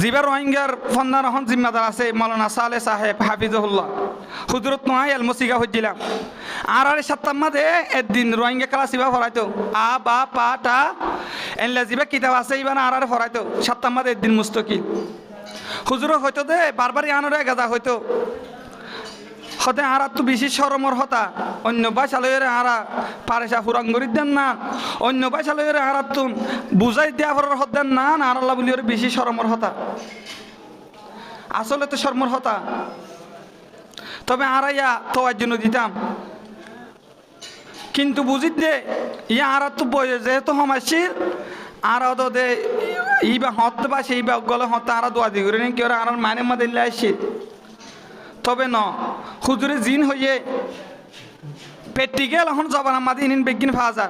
জিবা রোহিঙ্গার ফন্দার এখন জিম্মাদার আছে মৌলানা সালে সাহেব হাফিজুল্লাহ হুজরত নোহাই আল মসিগা হচ্ছিলাম আর সাতটার মাঝে একদিন রোহিঙ্গা কালা সিবা ফরাইতো আ বা পা টা এনলা জিবা কিতাব আছে ইবান আর ফরাইতো সাতটার মাঝে একদিন মুস্তকিল হুজুর হয়তো দে বারবারই আনরে গাজা হয়তো হতে আর তো বেশি সরমর হতা অন্য বাসালয়ের আরা পারেসা ফুরাঙ্গরির দেন না অন্য বাসালয়ের আরা তুন বুঝাই দেওয়া ফরার হতেন না আর আল্লাহ বলি ওর বেশি সরমর হতা আসলে তো সরমর হতা তবে আরাইয়া তোয়ার জন্য দিতাম কিন্তু বুঝিত দে ইয়া আর তো বয়ে যেহেতু সমাজশীল আর দে ইবা হত বা সেই বা গলে হতে আর দোয়া দি করে কি ওরা আর মানে মাদে আসছে তবে ন হুজুরে জিন হইয়ে পেট্টিকেল এখন জবানা মাদি ইনিন বেগিন ফাজা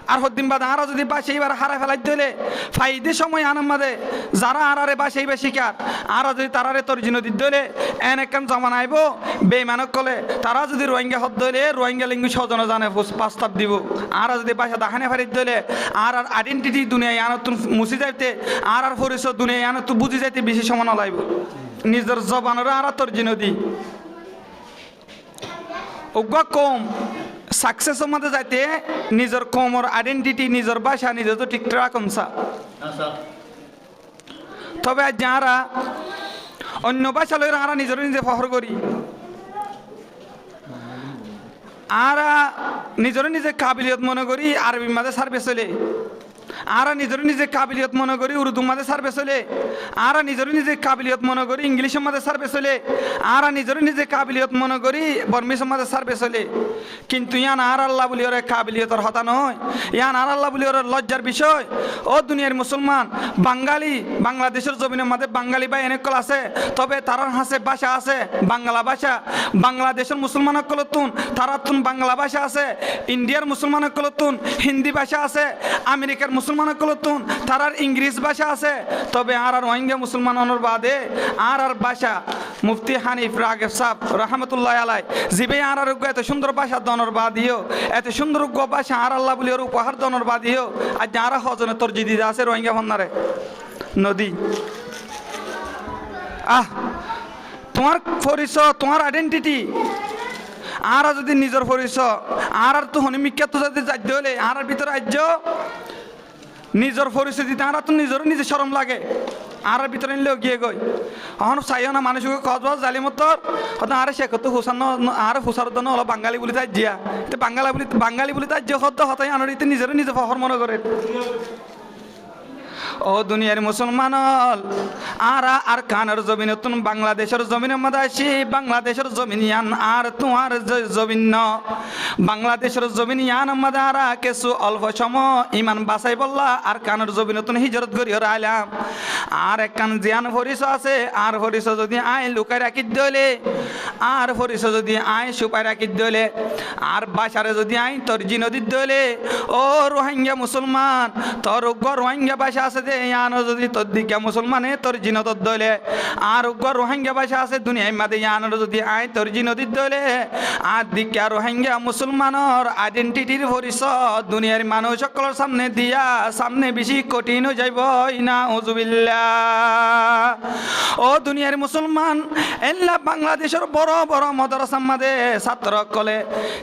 আর হদ্দিন বাদ আরো যদি বাসে এইবার হারা ফেলাই দিলে ফাইদে সময় আনার মাদে যারা আরারে বাসে এইবার শিকার আরো যদি তারারে তর্জি নদীর দিলে এন একখান জমান আইব বেমানক কলে তারা যদি রোহিঙ্গা হদ দিলে রোহিঙ্গা লিঙ্গি স্বজন জানে প্রস্তাব দিব আর যদি বাসা দাহানে ফারিত দিলে আর আইডেন্টিটি দুনিয়ায় আনো তুমি মুছি যাইতে আর পরিচয় দুনিয়ায় আনো তুই বুঝি যাইতে বেশি সময় নলাইব নিজের জবানের আর তর্জি নদী অজ্ঞ কম সাকসেসের মধ্যে যাইতে নিজের কমর আইডেন্টিটি নিজের ভাষা নিজে তো ঠিক রাখমসা তবে আজ যারা অন্য ভাষা লই আরা নিজের নিজে ফখর করি আর নিজের নিজে কাবিলিয়ত মনে করি আরবি মাঝে সার্ভে চলে আর নিজের নিজে কাবিলিয়ত মনে করি উর্দু মাঝে সার্ভে চলে আর নিজের নিজে কাবিলিয়ত মনে করি ইংলিশের মাঝে সার্ভে চলে আর নিজের নিজে কাবিলিয়ত মনে করি বর্মিশের মাঝে সার্ভে চলে কিন্তু ইয়ান আর আল্লাহ বলি ওর কাবিলিয়তর হতা নয় ইয়ান আর আল্লাহ বলি ওর লজ্জার বিষয় ও দুনিয়ার মুসলমান বাঙালি বাংলাদেশের জমিনের মাঝে বাঙালি বা এনেকল আছে তবে তার হাসে ভাষা আছে বাংলা ভাষা বাংলাদেশের মুসলমানকল তুন তারা তুন বাংলা ভাষা আছে ইন্ডিয়ার মুসলমানকল তুন হিন্দি ভাষা আছে আমেরিকার মুসলমানকল তুন তারার ইংরেজ ভাষা আছে তবে আর রোহিঙ্গা মুসলমানের বাদে আর ভাষা মুফতি হানিফ রাগেব সাহ রহমতুল্লাহ আলাই জিবে আর এত সুন্দর ভাষা দনর বাদিও এত সুন্দর ভাষা আর আল্লাহ বলি ওর উপহার দনর বাদিও আর যারা হজনে তোর জিদি আছে রোহিঙ্গা ফন্নারে নদী তোমার পরিচয় তোমার আইডেন্টিটি আর যদি নিজের পরিচয় আর তো হনিমিক্ষাত যদি যাইতে হলে আর ভিতরে আজ্য নিজের পরিচয় দিতে আর তো নিজেরও নিজে শরম লাগে আর ভিতরে নিলেও গিয়ে গই এখন চাইও না মানুষকে কজবাজ জালি মতর হয়তো আরে সে কত হুসান আর হুসার জন্য হলো বাঙালি বলি তাই জিয়া তো বাঙালি বলি তাই যে হত হতাই আনার নিজেরও নিজে ফখর মনে করে ও দুনিয়ার মুসলমান আর কানের জমিন তুন বাংলাদেশের জমিনের মধ্যে আসি বাংলাদেশের জমিন ইয়ান আর তোমার জমিন ন বাংলাদেশের জমিন ইয়ান মধ্যে আর কিছু অল্প সময় ইমান বাসাই বললা আর কানের জমিন তুন হিজরত করি আইলাম আর একখান জিয়ান পরিচয় আছে আর পরিচয় যদি আই লুকাই রাখি দিলে আর পরিচয় যদি আই সুপাই রাখি দিলে আর বাসারে যদি আই তোর জিনদিত দিলে ও রোহিঙ্গা মুসলমান তোর রোহিঙ্গা ভাষা আছে ইয়ানো যদি তোর দিকে মুসলমানে তোর জিনত দলে আর রোহিঙ্গা ভাষা আছে দুনিয়ায় মাদে ইয়ানোর যদি আই তোর জিনদিত দলে আর দিকে রোহিঙ্গা মুসলমানের আইডেন্টিটির পরিচয় দুনিয়ার মানুষ সকলের সামনে দিয়া সামনে বেশি কঠিন হয়ে যাইব না উজুবিল্লাহ ও দুনিয়ার মুসলমান এল্লা বাংলাদেশের বড় বড় মাদ্রাসার মাঝে ছাত্র কলে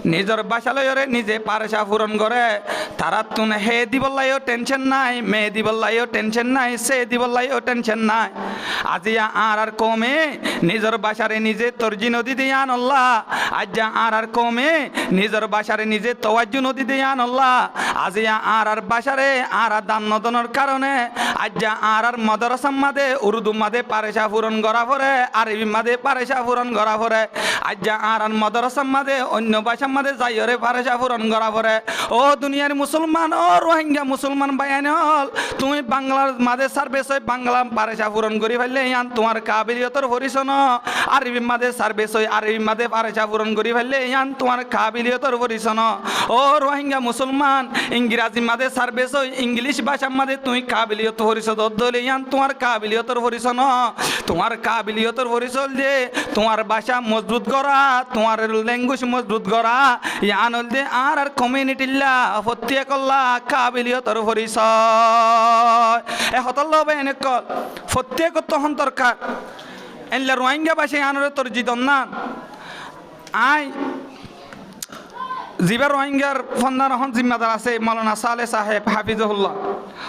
নিজের ভাষা লয়রে নিজে পারেশা পূরণ করে তারা তুন হে দিবল্লাইও টেনশন নাই মে দিবল্লাইও টেনশন নাই সে দিবল্লাইও টেনশন নাই আজিয়া আর কমে নিজের ভাষারে নিজে তর্জি নদী দিয়ে আনল্লাহ আজিয়া আর কমে নিজের ভাষারে নিজে তোয়াজ্জু নদী দিয়ে আনল্লাহ আজিয়া আর ভাষারে আর দান নদনের কারণে আজিয়া আর মাদ্রাসার মাঝে উর্দু মাঝে পারেশা পূরণ করা পরে আরবি মাঝে পারেশা পূরণ করা পরে আজিয়া আর মাদ্রাসার মাঝে অন্য ভাষার মাঝে যাইরে পারেশা পূরণ করা পরে ও দুনিয়ার মুসলমান ও রোহিঙ্গা মুসলমান বাইন হল তুমি বাংলার মাঝে সার্ভিস হয় বাংলা পারেশা পূরণ করি ফেললে ইয়ান তোমার কাবিলিয়তর পরিচয় আরবি মাঝে সার্ভিস হয় আরবি মাঝে পারেশা পূরণ করি ফেললে ইয়ান তোমার কাবিলিয়তর পরিচয় ও রোহিঙ্গা মুসলমান ইংরাজি মাঝে সার্ভিস হয় ইংলিশ ভাষার মাঝে তুমি কাবিলিয়ত পরিচয় দলে ইয়ান তোমার কাবিলিয়তর পরিচয় তোমার কাবিলিয়তর পরিচয় যে তোমার ভাষা মজবুত করা তোমার ল্যাঙ্গুয়েজ মজবুত করা ইয়ান হল যে আর কমিউনিটিল্লা প্রত্যেক কাবিলিয়তর পরিচয় নয় এ হতল হবে এনে কল প্রত্যেক তহন্তরকার এনলে রোহিঙ্গা ভাষায় আনরে তোর জিতন না আই জিবার রোহিঙ্গার ফন্দার হন জিম্মাদার আছে মৌলানা সালে সাহেব হাফিজুল্লাহ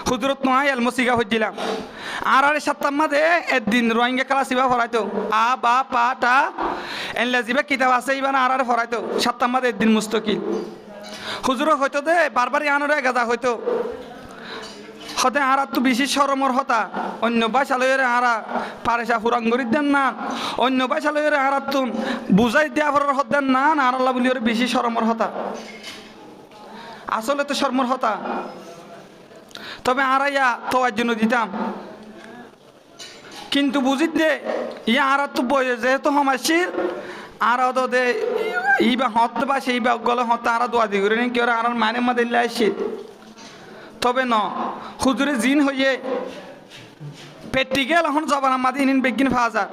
হুজরত নোয়াই এল মসিগা হচ্ছিলাম আর সাতটার মাঝে একদিন রোহিঙ্গা কালা সিবা ফরাইতো আ বা পা টা এনলে জিবা কিতাব আছে ইবান আর ফরাইতো সাতটার মাঝে একদিন মুস্তকিল হুজুর হয়তো দে বারবারই আনরে গাজা হইতো হতে আর তো বেশি সরমর হতা অন্য ভাষালয়ের আরা পারেসা ফুরাঙ্গরির দেন না অন্য ভাষালয়ের আরা তুন বুঝাই দেওয়া ফরার হতেন না আর আল্লাহ বলি ওর বেশি সরমর হতা আসলে তো সরমর হতা তবে আরাইয়া তো জন্য দিতাম কিন্তু বুঝিত দে ইয়া আর তো বয়ে যেহেতু সমাজশীল আর দে ইবা হত বা সেই বা গলে হতা আর দোয়া দি করে নি কি আর মানে মাদে আসছে তবে ন হুজুরে জিন হইয়ে পেট্টিকেল এখন জবানা মাদি নিন বেগিন ফাজা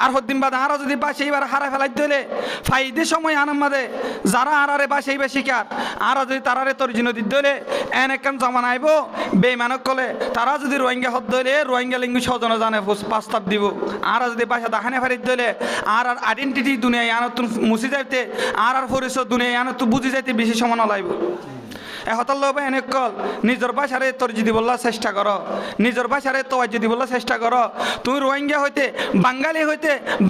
আর হদ্দিন বাদ আরো যদি বাসে এইবার হারা ফেলাই দিলে ফাইদে সময় আনার মাদে যারা আরারে বাসে এইবার শিকার আরো যদি তারারে তোর জিন দিলে এন একখান জমান আইব বেমানক কলে তারা যদি রোহিঙ্গা হদ দিলে রোহিঙ্গা লিঙ্গু সজন জানে প্রস্তাব দিব আর যদি বাসা দাহানে ফারিত দিলে আর আইডেন্টিটি দুনিয়ায় আনত মুছি যাইতে আর পরিচয় দুনিয়ায় আনত বুঝি যাইতে বেশি সময় নলাইব এহতল এনে কল নিজের ভাষারে তোর যদি বললা চেষ্টা কর নিজের ভাষারে তো যদি বললা চেষ্টা কর তুমি রোহিঙ্গা হইতে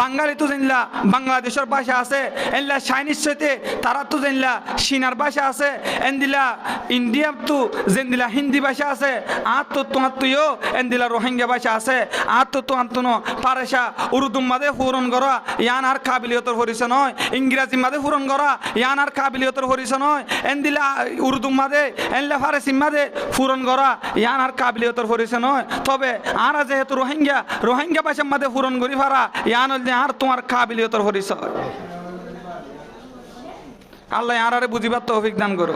বাঙালি তো জানলা বাংলাদেশের ভাষা আছে এনলা চাইনিজ হইতে তারা তো জানলা চীনার ভাষা আছে এন দিলা ইন্ডিয়া তো যেন দিলা হিন্দি ভাষা আছে আর তো তোমার তুইও এন দিলা রোহিঙ্গা ভাষা আছে আর তো তোমার তো পারেসা উর্দু মাদে পূরণ করা ইয়ান আর কাবিলিয়তর হরিছে নয় ইংরাজি মাদে পূরণ করা ইয়ান আর কাবিলিয়তর হরিছে নয় এন দিলা উর্দু মাদে এনলে ফারেসি মাদে পূরণ করা ইয়ান আর কাবিলিয়তর হরিছে নয় তবে আর যেহেতু রোহিঙ্গা ভাষার মাদে পূরণ করি ফারা ইয়ান হলে আর তোমার কাবিলিয়তর হরিছে আল্লাহ আর বুঝিবার তৌফিক দান করো।